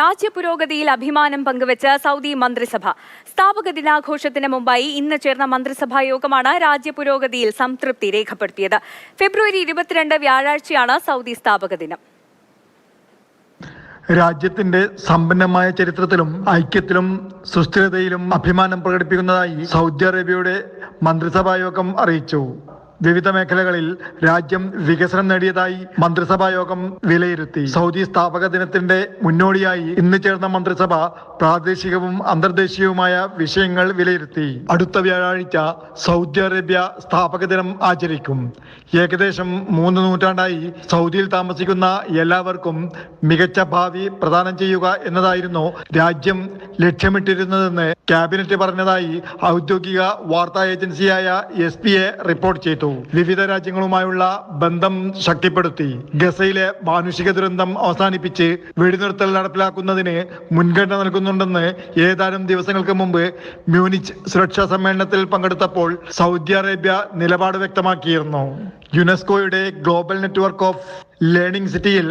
രാജ്യപുരോഗതിയിൽ അഭിമാനം പങ്കുവച്ച് സൗദി മന്ത്രിസഭ. സ്ഥാപക ദിനാഘോഷത്തിന് മുമ്പായി ഇന്ന് ചേർന്ന മന്ത്രിസഭാ യോഗമാണ് രാജ്യപുരോഗതിയിൽ സംതൃപ്തി രേഖപ്പെടുത്തിയത്. ഫെബ്രുവരി 22 വ്യാഴാഴ്ചയാണ് സൗദി സ്ഥാപക ദിനം. രാജ്യത്തിന്റെ സമ്പന്നമായ ചരിത്രത്തിലും ഐക്യത്തിലും സുസ്ഥിരതയിലും അഭിമാനം പ്രകടിപ്പിക്കുന്നതായി സൗദി അറേബ്യയുടെ മന്ത്രിസഭാ യോഗം അറിയിച്ചു. വിവിധ മേഖലകളിൽ രാജ്യം വികസനം നേടിയതായി മന്ത്രിസഭാ യോഗം വിലയിരുത്തി. സൗദി സ്ഥാപക ദിനത്തിന്റെ മുന്നോടിയായി ഇന്ന് ചേർന്ന മന്ത്രിസഭ പ്രാദേശികവും അന്തർദേശീയവുമായ വിഷയങ്ങൾ വിലയിരുത്തി. അടുത്ത വ്യാഴാഴ്ച സൗദി അറേബ്യ സ്ഥാപക ദിനം ആചരിക്കും. ഏകദേശം 3 നൂറ്റാണ്ടായി സൗദിയിൽ താമസിക്കുന്ന എല്ലാവർക്കും മികച്ച ഭാവി പ്രദാനം ചെയ്യുക എന്നതായിരുന്നു രാജ്യം ലക്ഷ്യമിട്ടിരുന്നതെന്ന് ക്യാബിനറ്റ് പറഞ്ഞതായി ഔദ്യോഗിക വാർത്താ ഏജൻസിയായ SPA റിപ്പോർട്ട് ചെയ്തു. വിവിധ രാജ്യങ്ങളുമായുള്ള ബന്ധം ശക്തിപ്പെടുത്തി. ഗസയിലെ മാനുഷിക ദുരന്തം അവസാനിപ്പിച്ച് വെടിനിർത്തൽ നടപ്പിലാക്കുന്നതിന് മുൻഗണന നൽകുന്നുണ്ടെന്ന് ഏതാനും ദിവസങ്ങൾക്ക് മുമ്പ് മ്യൂണിച്ച് സുരക്ഷാ സമ്മേളനത്തിൽ പങ്കെടുത്തപ്പോൾ സൗദി അറേബ്യ നിലപാട് വ്യക്തമാക്കിയിരുന്നു. യുനെസ്കോയുടെ ഗ്ലോബൽ നെറ്റ്വർക്ക് ഓഫ് ലേണിംഗ് സിറ്റിയിൽ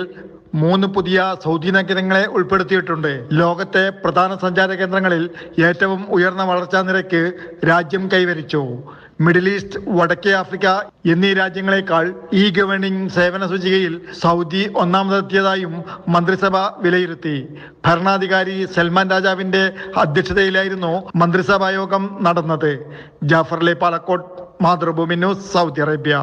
3 പുതിയ സൗദി നഗരങ്ങളെ ഉൾപ്പെടുത്തിയിട്ടുണ്ട്. ലോകത്തെ പ്രധാന സഞ്ചാര കേന്ദ്രങ്ങളിൽ ഏറ്റവും ഉയർന്ന വളർച്ചാ നിരക്ക് രാജ്യം കൈവരിച്ചു. മിഡിൽ ഈസ്റ്റ്, വടക്കേ ആഫ്രിക്ക എന്നീ രാജ്യങ്ങളെക്കാൾ ഈ ഗവേണിംഗ് സേവന സൂചികയിൽ സൗദി ഒന്നാമതെത്തിയതായും മന്ത്രിസഭ വിലയിരുത്തി. ഭരണാധികാരി സൽമാൻ രാജാവിന്റെ അധ്യക്ഷതയിലായിരുന്നു മന്ത്രിസഭാ യോഗം നടന്നത്. Jafar Palakkode, Mathrubhumi news, Saudi Arabia.